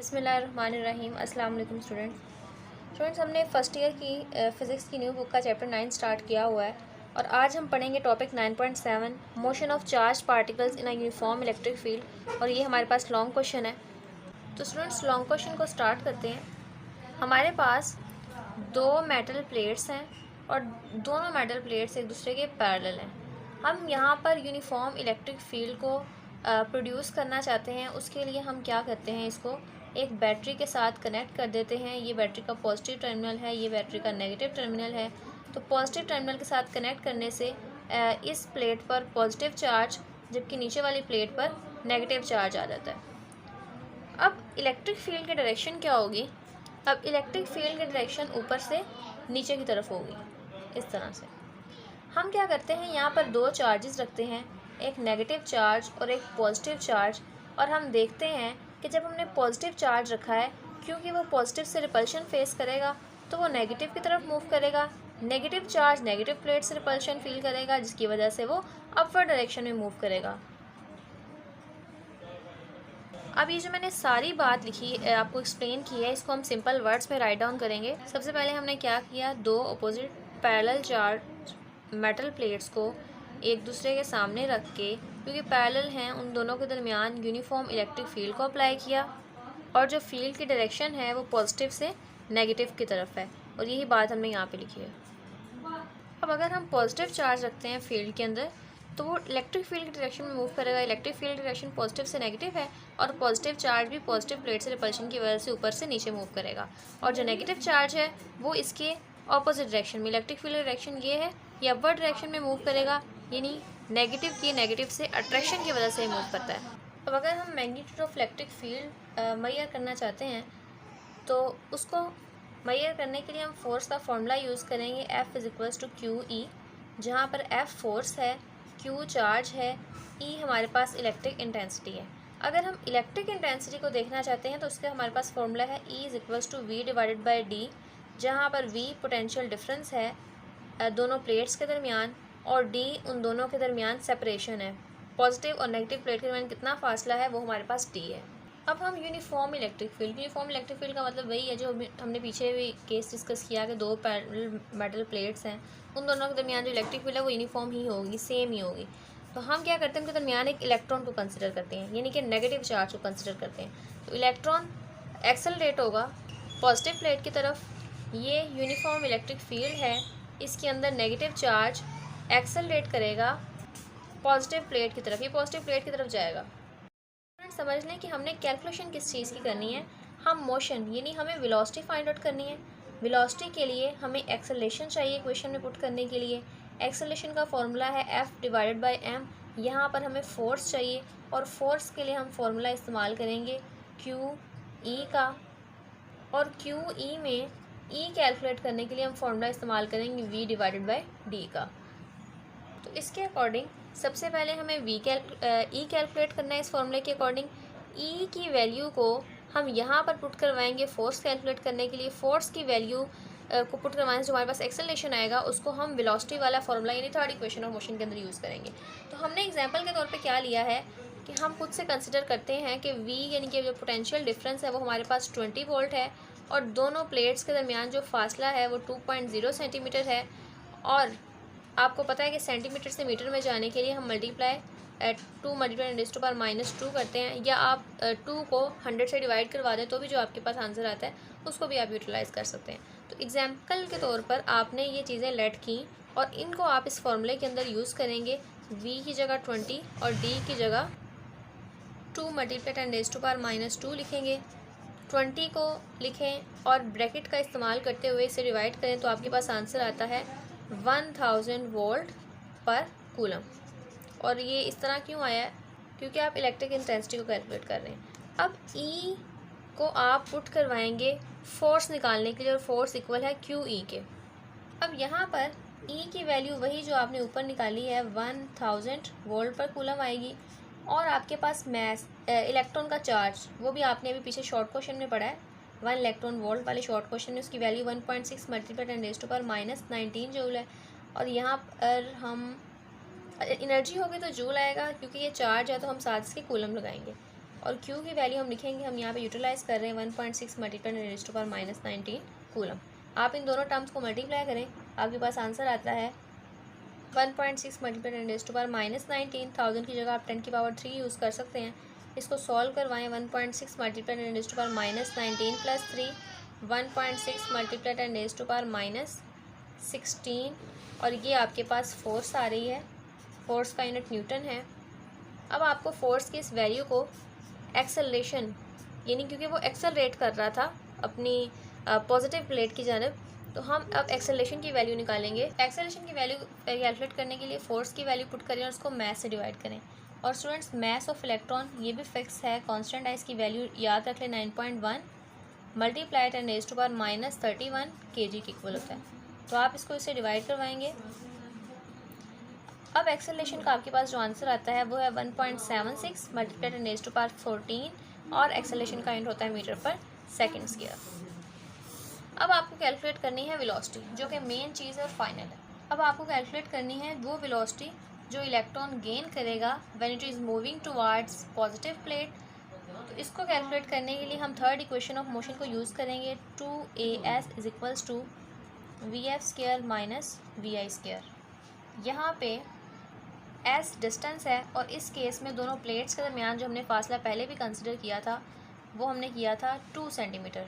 बिस्मिल्लाहिर्रहमानिर्रहीम। अस्सलाम वालेकुम स्टूडेंट्स, हमने फ़र्स्ट ईयर की फ़िज़िक्स की न्यू बुक का चैप्टर 9 स्टार्ट किया हुआ है और आज हम पढ़ेंगे topic 9.7 motion of charge particles in a uniform electric field. और ये हमारे पास लॉन्ग क्वेश्चन है। तो स्टूडेंट्स, लॉन्ग क्वेश्चन को स्टार्ट करते हैं। हमारे पास दो मेटल प्लेट्स हैं और दोनों मेटल प्लेट्स एक दूसरे के पैरेलल हैं। हम यहाँ पर यूनिफॉर्म इलेक्ट्रिक फील्ड को प्रोड्यूस करना चाहते हैं। उसके लिए हम क्या करते हैं, इसको एक बैटरी के साथ कनेक्ट कर देते हैं। ये बैटरी का पॉजिटिव टर्मिनल है, ये बैटरी का नेगेटिव टर्मिनल है। तो पॉजिटिव टर्मिनल के साथ कनेक्ट करने से इस प्लेट पर पॉजिटिव चार्ज, जबकि नीचे वाली प्लेट पर नेगेटिव चार्ज आ जाता है। अब इलेक्ट्रिक फील्ड की डायरेक्शन क्या होगी? अब इलेक्ट्रिक फील्ड की डायरेक्शन ऊपर से नीचे की तरफ होगी, इस तरह से। हम क्या करते हैं, यहाँ पर दो चार्जेस रखते हैं, एक नेगेटिव चार्ज और एक पॉजिटिव चार्ज। और हम देखते हैं कि जब हमने पॉजिटिव चार्ज रखा है, क्योंकि वो पॉजिटिव से रिपल्शन फेस करेगा तो वो नेगेटिव की तरफ मूव करेगा। नेगेटिव चार्ज नेगेटिव प्लेट से रिपल्शन फील करेगा, जिसकी वजह से वो अपवर्ड डायरेक्शन में मूव करेगा। अब ये जो मैंने सारी बात लिखी आपको एक्सप्लेन की है, इसको हम सिंपल वर्ड्स में राइट डाउन करेंगे। सबसे पहले हमने क्या किया, दो opposite parallel charge metal plates को एक दूसरे के सामने रख के, क्योंकि पैरेलल हैं, उन दोनों के दरमियान यूनिफॉर्म इलेक्ट्रिक फील्ड को अप्लाई किया। और जो फील्ड की डायरेक्शन है वो पॉजिटिव से नेगेटिव की तरफ है, और यही बात हमने यहाँ पे लिखी है। अब अगर हम पॉजिटिव चार्ज रखते हैं फील्ड के अंदर, तो वो इलेक्ट्रिक फील्ड की डायरेक्शन में मूव करेगा। इलेक्ट्रिक फील्ड की डायरेक्शन पॉजिटिव से नेगेटिव है, और पॉजिटिव चार्ज भी पॉजिटिव प्लेट से रिपल्शन की वजह से ऊपर से नीचे मूव करेगा। और जो नेगेटिव चार्ज है वो इसके ऑपोजिट डायरेक्शन में, इलेक्ट्रिक फील्ड की डायरेक्शन ये है, ये अपवर्ड डायरेक्शन में मूव करेगा, यानी नेगेटिव से अट्रैक्शन की वजह से मूव करता है। अब अगर हम magnitude of electric field measure करना चाहते हैं, तो उसको मेजर करने के लिए हम फोर्स का फॉर्मूला यूज़ करेंगे, F = QE, जहाँ पर F फोर्स है, Q चार्ज है, E हमारे पास इलेक्ट्रिक इंटेंसिटी है। अगर हम इलेक्ट्रिक इंटेंसिटी को देखना चाहते हैं तो उसका हमारे पास फॉर्मूला है E = V/D, जहाँ पर V पोटेंशियल डिफरेंस है दोनों प्लेट्स के दरमियान, और D उन दोनों के दरमियान सेपरेशन है। पॉजिटिव और नेगेटिव प्लेट के दरमियान कितना फासला है वो हमारे पास D है। अब हम यूनिफॉर्म इलेक्ट्रिक फील्ड का मतलब वही है जो हमने पीछे भी केस डिस्कस किया कि दो पैरेलल मेटल प्लेट्स हैं, उन दोनों के दरमियान जो इलेक्ट्रिक फील्ड है वो यूनिफॉर्म ही होगी, सेम ही होगी। तो हम क्या करते हैं, उनके दरमियान एक इलेक्ट्रॉन को कंसिडर करते हैं, यानी कि नेगेटिव चार्ज को कंसिडर करते हैं। तो इलेक्ट्रॉन एक्सेलरेट होगा पॉजिटिव प्लेट की तरफ। ये यूनिफॉर्म इलेक्ट्रिक फील्ड है, इसके अंदर नेगेटिव चार्ज एक्सेलरेट करेगा पॉजिटिव प्लेट की तरफ, ये पॉजिटिव प्लेट की तरफ जाएगा। समझ लें कि हमने कैलकुलेशन किस चीज़ की करनी है, हम मोशन यानी हमें वेलोसिटी फाइंड आउट करनी है। वेलोसिटी के लिए हमें एक्सेलरेशन चाहिए इक्वेशन में पुट करने के लिए। एक्सेलरेशन का फॉर्मूला है F/m। यहाँ पर हमें फोर्स चाहिए, और फोर्स के लिए हम फॉर्मूला इस्तेमाल करेंगे QE का, और QE में E कैलकुलेट करने के लिए हम फॉर्मूला इस्तेमाल करेंगे V/D का। तो इसके अकॉर्डिंग सबसे पहले हमें E कैलकुलेट करना है। इस फॉर्मूले के अकॉर्डिंग E की वैल्यू को हम यहाँ पर पुट करवाएंगे फोर्स कैलकुलेट करने के लिए। फोर्स की वैल्यू को पुट करवाने से जो हमारे पास एक्सेलरेशन आएगा, उसको हम वेलोसिटी वाला फॉर्मूला यानी थर्ड इक्वेशन ऑफ मोशन के अंदर यूज़ करेंगे। तो हमने एग्जांपल के तौर पे क्या लिया है कि हम खुद से कंसिडर करते हैं कि V यानी कि जो पोटेंशियल डिफरेंस है वो हमारे पास 20 वोल्ट है, और दोनों प्लेट्स के दरमियान जो फासला है वो 2.0 सेंटीमीटर है। और आपको पता है कि सेंटीमीटर से मीटर में जाने के लिए हम मल्टीप्लाई 2 × 10⁻² करते हैं, या आप 2 को 100 से डिवाइड करवा दें तो भी जो आपके पास आंसर आता है उसको भी आप यूटिलाइज़ कर सकते हैं। तो एग्जाम्पल के तौर पर आपने ये चीज़ें लेट की, और इनको आप इस फॉर्मूले के अंदर यूज़ करेंगे। V की जगह 20 और D की जगह 2 × 10⁻² लिखेंगे। 20 को लिखें और ब्रैकेट का इस्तेमाल करते हुए इसे डिवाइड करें, तो आपके पास आंसर आता है 1000 वोल्ट पर कूलम। और ये इस तरह क्यों आया है, क्योंकि आप इलेक्ट्रिक इंटेंसिटी को कैलकुलेट कर रहे हैं। अब E को आप पुट करवाएंगे फोर्स निकालने के लिए, और फोर्स इक्वल है QE के। अब यहाँ पर E की वैल्यू वही जो आपने ऊपर निकाली है 1000 वोल्ट पर कूलम आएगी, और आपके पास मैस इलेक्ट्रॉन का चार्ज वो भी आपने अभी पीछे शॉर्ट क्वेश्चन में पढ़ा है, 1 इलेक्ट्रॉन वोल्ट वाले शॉर्ट क्वेश्चन में उसकी वैल्यू 1.6 × 10⁻⁻19 जूल है। और यहाँ पर हम एनर्जी होगी तो जूल आएगा, क्योंकि ये चार्ज है तो हम साथ इसके कूलम लगाएंगे। और Q की वैल्यू हम लिखेंगे, हम यहाँ पे यूटिलाइज़ कर रहे हैं 1.6 मल्टीप्लाई 10⁻⁻19। कूलम। आप इन दोनों टर्म्स को मल्टीप्लाई करें, आपके पास आंसर आता है 1.6 मल्टीप्लाई 10⁻⁻19। 1000 की जगह आप 10⁻³ यूज़ कर सकते हैं। इसको सॉल्व करवाएं। 1.6 मल्टीप्लाई 10⁻⁻19 प्लस 3, 1.6 मल्टीप्लाई 10⁻16, और ये आपके पास फोर्स आ रही है। फोर्स का यूनिट न्यूटन है। अब आपको फोर्स की इस वैल्यू को एक्सेलरेशन, यानी क्योंकि वो एक्सेलरेट कर रहा था अपनी पॉजिटिव प्लेट की जानब, तो हम अब एक्सेलरेशन की वैल्यू निकालेंगे। एक्सेलरेशन की वैल्यू कैलकुलेट करने के लिए फोर्स की वैल्यू पुट करें और उसको मास से डिवाइड करें। और स्टूडेंट्स, मास ऑफ इलेक्ट्रॉन ये भी फिक्स है, कांस्टेंट है, इसकी वैल्यू याद रख लें 9.1 मल्टीप्लाई 10⁻31 kg के इक्वल होता है। तो आप इसको इससे डिवाइड करवाएंगे। अब एक्सेलरेशन का आपके पास जो आंसर आता है वो है 1.76 मल्टीप्लाई 10⁻14, और एक्सेलरेशन का यूनिट होता है मीटर पर सेकेंड स्क्वायर। अब आपको कैलकुलेट करनी है वेलोसिटी, जो कि मेन चीज़ है और फाइनल है। अब आपको कैलकुलेट करनी है वो वेलोसिटी जो इलेक्ट्रॉन गेन करेगा when it is moving towards positive plate. तो इसको कैलकुलेट करने के लिए हम थर्ड इक्वेशन ऑफ मोशन को यूज़ करेंगे। 2as = vf² - vi²। यहाँ पे s डिस्टेंस है, और इस केस में दोनों प्लेट्स के दरमियान जो हमने फासला पहले भी कंसिडर किया था वो हमने किया था 2 सेंटीमीटर,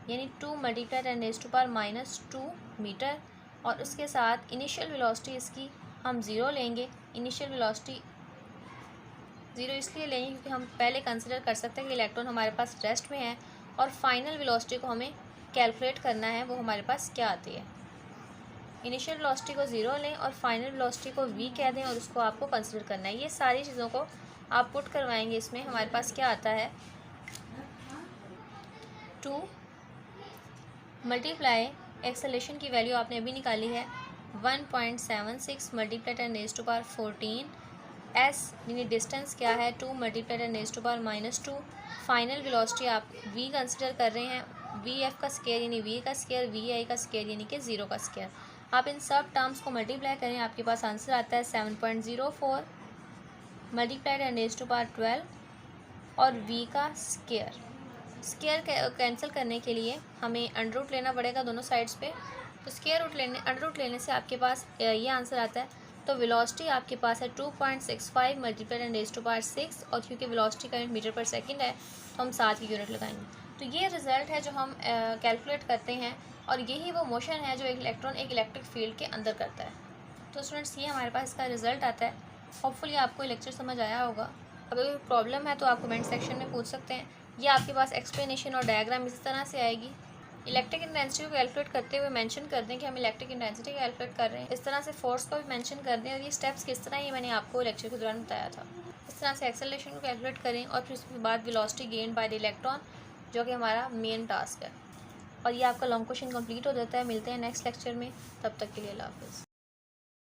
यानी 2 मल्टीप्लाई 10⁻² मीटर। और उसके साथ इनिशियल वेलोसिटी इसकी हम 0 लेंगे। इनिशियल वेलोसिटी 0 इसलिए लेंगे क्योंकि हम पहले कंसिडर कर सकते हैं कि इलेक्ट्रॉन हमारे पास रेस्ट में है, और फाइनल वेलोसिटी को हमें कैलकुलेट करना है वो हमारे पास क्या आती है। इनिशियल वेलोसिटी को 0 लें और फाइनल वेलोसिटी को v कह दें, और उसको आपको कंसिडर करना है। ये सारी चीज़ों को आप पुट करवाएंगे। इसमें हमारे पास क्या आता है, 2 मल्टीप्लाई एक्सेलरेशन की वैल्यू आपने अभी निकाली है 1.76 मल्टीप्लाई 10⁻14, s यानी डिस्टेंस क्या है 2 मल्टीप्लाई 10⁻²। फाइनल वेलोसिटी आप v कंसिडर कर रहे हैं, vf का स्क्वायर यानी v का स्क्वायर, vi का स्क्वायर यानी कि 0 का स्क्वायर। आप इन सब टर्म्स को मल्टीप्लाई करें, आपके पास आंसर आता है 7.04 मल्टीप्लाई 10⁻12 और v का स्क्वायर। स्क्वायर कैंसिल करने के लिए हमें अंडर रूट लेना पड़ेगा दोनों साइड्स पे। तो अंडर रूट लेने से आपके पास ये आंसर आता है। तो वेलोसिटी आपके पास है 2.65 मल्टीप्लाई 10⁻6, और क्योंकि वेलोसिटी का यूनिट मीटर पर सेकंड है तो हम 7 की यूनिट लगाएंगे। तो ये रिज़ल्ट है जो हम कैलकुलेट करते हैं, और यही वो मोशन है जो एक इलेक्ट्रॉन एक इलेक्ट्रिक फील्ड के अंदर करता है। तो स्टूडेंट्स, ये हमारे पास इसका रिज़ल्ट आता है। होपफुली आपको लेक्चर समझ आया होगा। अगर कोई प्रॉब्लम है तो आप कमेंट सेक्शन में पूछ सकते हैं। ये आपके पास एक्सप्लेनेशन और डायग्राम इस तरह से आएगी। इलेक्ट्रिक इंटेंसिटी को कैलकुलेट करते हुए मेंशन कर दें कि हम इलेक्ट्रिक इंटेंसिटी कैलकुलेट कर रहे हैं। इस तरह से फोर्स को भी मेंशन कर दें, और ये स्टेप्स किस तरह ये मैंने आपको लेक्चर के दौरान बताया था। इस तरह से एक्सेलरेशन को कैलकुलेट करें, और फिर उसके बाद velocity gain by the electron, जो कि हमारा मेन टास्क है। और ये आपका लॉन्ग क्वेश्चन कंप्लीट हो जाता है। मिलते हैं नेक्स्ट लेक्चर में, तब तक के लिए अल्लाह हाफ़िज़।